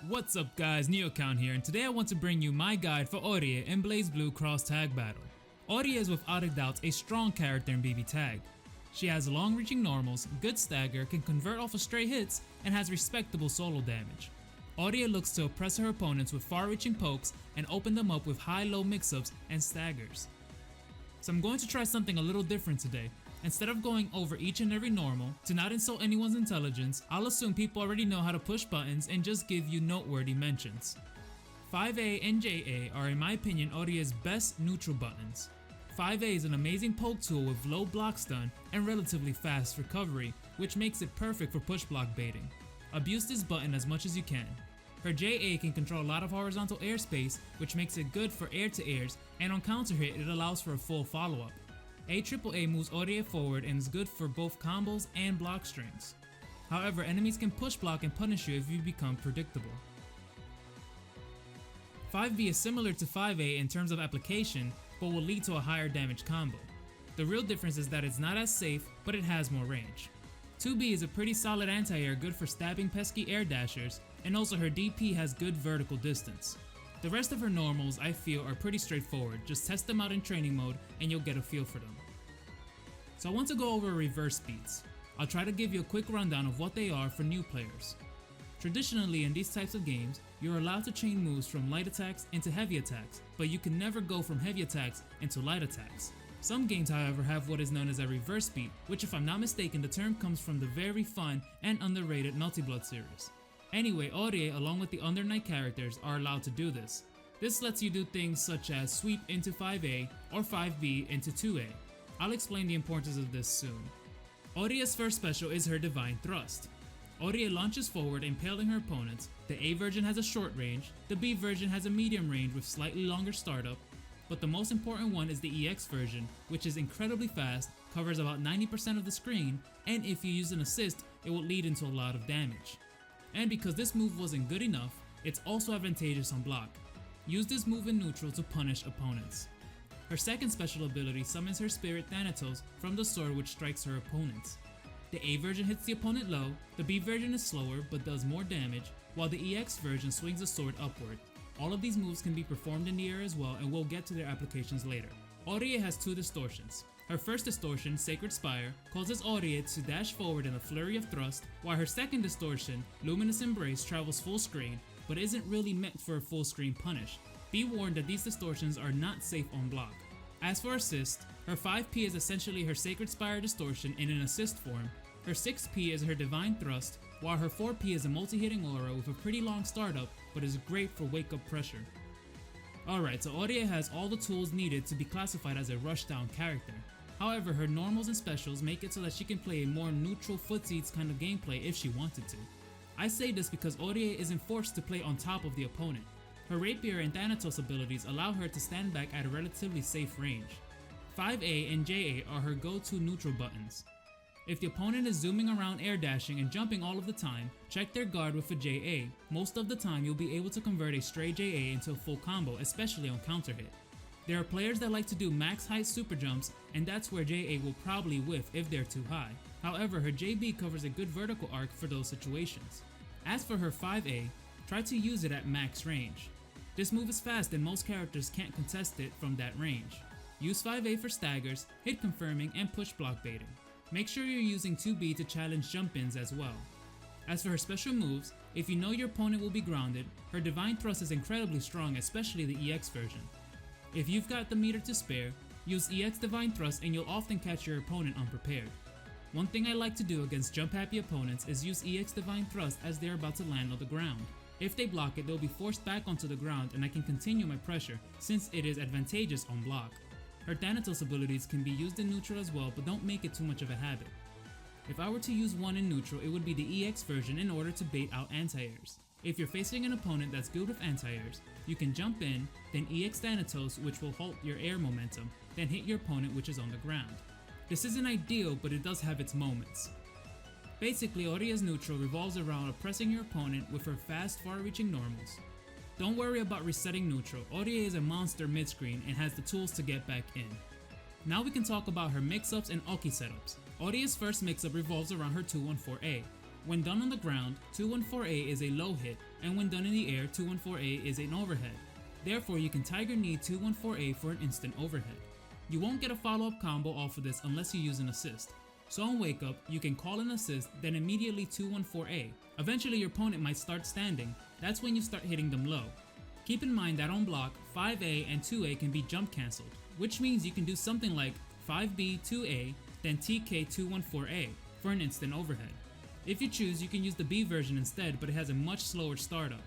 What's up guys, NeoCount here, and today I want to bring you my guide for Orie in Blaze Blue Cross Tag Battle. Orie is without a doubt a strong character in BBTag. She has long-reaching normals, good stagger, can convert off of stray hits, and has respectable solo damage. Orie looks to oppress her opponents with far-reaching pokes and open them up with high-low mix-ups and staggers. So I'm going to try something a little different today. Instead of going over each and every normal, to not insult anyone's intelligence, I'll assume people already know how to push buttons and just give you noteworthy mentions. 5A and JA are in my opinion Orie's best neutral buttons. 5A is an amazing poke tool with low block stun and relatively fast recovery, which makes it perfect for push block baiting. Abuse this button as much as you can. Her JA can control a lot of horizontal airspace, which makes it good for air-to-airs, and on counter hit it allows for a full follow-up. AAA moves Orie forward and is good for both combos and block strings. However, enemies can push block and punish you if you become predictable. 5B is similar to 5A in terms of application, but will lead to a higher damage combo. The real difference is that it's not as safe, but it has more range. 2B is a pretty solid anti-air good for stabbing pesky air dashers, and also her DP has good vertical distance. The rest of her normals I feel are pretty straightforward, just test them out in training mode and you'll get a feel for them. So I want to go over reverse beats. I'll try to give you a quick rundown of what they are for new players. Traditionally in these types of games, you're allowed to chain moves from light attacks into heavy attacks, but you can never go from heavy attacks into light attacks. Some games however have what is known as a reverse beat, which if I'm not mistaken the term comes from the very fun and underrated Multi-Blood series. Anyway, Orie along with the Under Night characters are allowed to do this. This lets you do things such as sweep into 5A or 5B into 2A. I'll explain the importance of this soon. Orie's first special is her Divine Thrust. Orie launches forward impaling her opponents. The A version has a short range, the B version has a medium range with slightly longer startup, but the most important one is the EX version, which is incredibly fast, covers about 90% of the screen, and if you use an assist, it will lead into a lot of damage. And because this move wasn't good enough, it's also advantageous on block. Use this move in neutral to punish opponents. Her second special ability summons her Spirit Thanatos from the sword which strikes her opponents. The A version hits the opponent low, the B version is slower but does more damage, while the EX version swings the sword upward. All of these moves can be performed in the air as well, and we'll get to their applications later. Orie has two distortions. Her first distortion, Sacred Spire, causes Orie to dash forward in a flurry of thrust, while her second distortion, Luminous Embrace, travels full screen, but isn't really meant for a full screen punish. Be warned that these distortions are not safe on block. As for assist, her 5P is essentially her Sacred Spire distortion in an assist form, her 6P is her Divine Thrust, while her 4P is a multi-hitting aura with a pretty long startup but is great for wake-up pressure. Alright, so Orie has all the tools needed to be classified as a rushdown character. However, her normals and specials make it so that she can play a more neutral footsies kind of gameplay if she wanted to. I say this because Orie isn't forced to play on top of the opponent. Her Rapier and Thanatos abilities allow her to stand back at a relatively safe range. 5A and JA are her go-to neutral buttons. If the opponent is zooming around air dashing and jumping all of the time, check their guard with a JA. Most of the time you'll be able to convert a stray JA into a full combo, especially on counter hit. There are players that like to do max height super jumps, and that's where JA will probably whiff if they're too high. However, her JB covers a good vertical arc for those situations. As for her 5A, try to use it at max range. This move is fast and most characters can't contest it from that range. Use 5A for staggers, hit confirming, and push block baiting. Make sure you're using 2B to challenge jump-ins as well. As for her special moves, if you know your opponent will be grounded, her Divine Thrust is incredibly strong, especially the EX version. If you've got the meter to spare, use EX Divine Thrust and you'll often catch your opponent unprepared. One thing I like to do against jump-happy opponents is use EX Divine Thrust as they're about to land on the ground. If they block it, they'll be forced back onto the ground and I can continue my pressure since it is advantageous on block. Her Thanatos abilities can be used in neutral as well, but don't make it too much of a habit. If I were to use one in neutral, it would be the EX version in order to bait out anti-airs. If you're facing an opponent that's good with anti-airs, you can jump in, then EX Thanatos which will halt your air momentum, then hit your opponent which is on the ground. This isn't ideal, but it does have its moments. Basically, Orie's neutral revolves around oppressing your opponent with her fast, far-reaching normals. Don't worry about resetting neutral, Orie is a monster mid-screen and has the tools to get back in. Now we can talk about her mix-ups and Oki setups. Orie's first mix-up revolves around her 214A. When done on the ground, 214A is a low hit, and when done in the air, 214A is an overhead. Therefore, you can Tiger Knee 214A for an instant overhead. You won't get a follow-up combo off of this unless you use an assist. So on wake up, you can call an assist, then immediately 214A. Eventually your opponent might start standing, that's when you start hitting them low. Keep in mind that on block, 5A and 2A can be jump cancelled, which means you can do something like 5B 2A, then TK 214A for an instant overhead. If you choose, you can use the B version instead, but it has a much slower startup.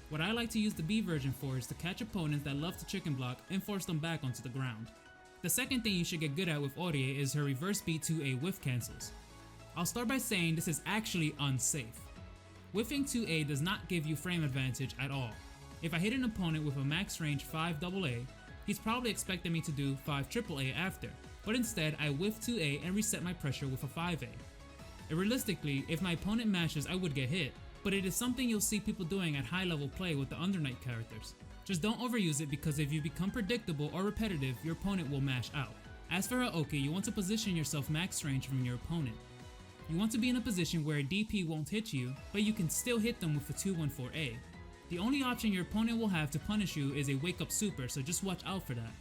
What I like to use the B version for is to catch opponents that love to chicken block and force them back onto the ground. The second thing you should get good at with Orie is her reverse B2A whiff cancels. I'll start by saying this is actually unsafe. Whiffing 2A does not give you frame advantage at all. If I hit an opponent with a max range 5 AA, he's probably expecting me to do 5 AAA after, but instead I whiff 2A and reset my pressure with a 5A. Realistically, if my opponent mashes, I would get hit, but it is something you'll see people doing at high level play with the Undernight characters. Just don't overuse it, because if you become predictable or repetitive, your opponent will mash out. As for Aoki, you want to position yourself max range from your opponent. You want to be in a position where a DP won't hit you, but you can still hit them with a 214A. The only option your opponent will have to punish you is a wake up super, so just watch out for that.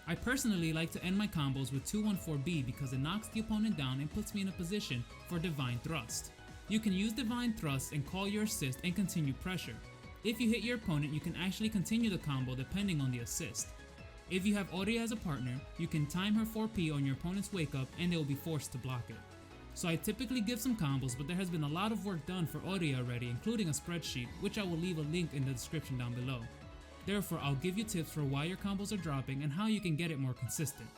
I personally like to end my combos with 214B because it knocks the opponent down and puts me in a position for Divine Thrust. You can use Divine Thrust and call your assist and continue pressure. If you hit your opponent, you can actually continue the combo depending on the assist. If you have Orie as a partner, you can time her 4P on your opponent's wake up and they will be forced to block it. So I typically give some combos, but there has been a lot of work done for Orie already, including a spreadsheet, which I will leave a link in the description down below. Therefore, I'll give you tips for why your combos are dropping and how you can get it more consistent.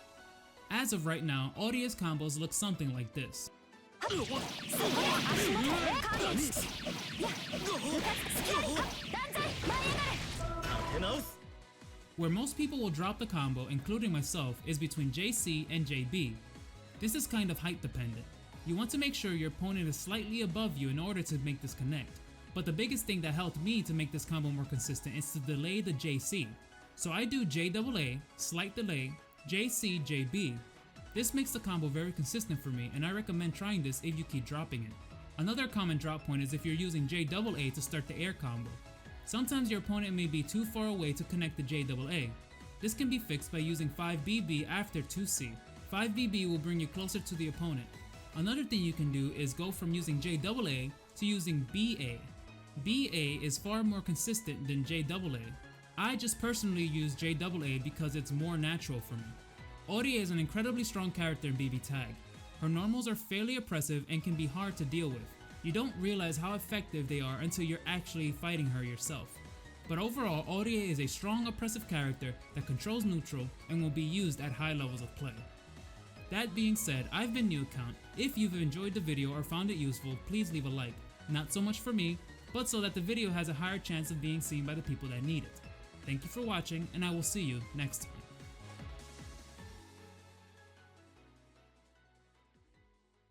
As of right now, Orie's combos look something like this. Where most people will drop the combo, including myself, is between JC and JB. This is kind of height dependent. You want to make sure your opponent is slightly above you in order to make this connect. But the biggest thing that helped me to make this combo more consistent is to delay the JC. So I do JAA, slight delay, JC, JB. This makes the combo very consistent for me, and I recommend trying this if you keep dropping it. Another common drop point is if you're using JAA to start the air combo. Sometimes your opponent may be too far away to connect the JAA. This can be fixed by using 5BB after 2C. 5BB will bring you closer to the opponent. Another thing you can do is go from using JAA to using BA. BA is far more consistent than JAA. I just personally use JAA because it's more natural for me. Orie is an incredibly strong character in BBTag. Her normals are fairly oppressive and can be hard to deal with. You don't realize how effective they are until you're actually fighting her yourself. But overall, Orie is a strong oppressive character that controls neutral and will be used at high levels of play. That being said, I've been NewCount. If you've enjoyed the video or found it useful, please leave a like. Not so much for me, but so that the video has a higher chance of being seen by the people that need it. Thank you for watching, and I will see you next time.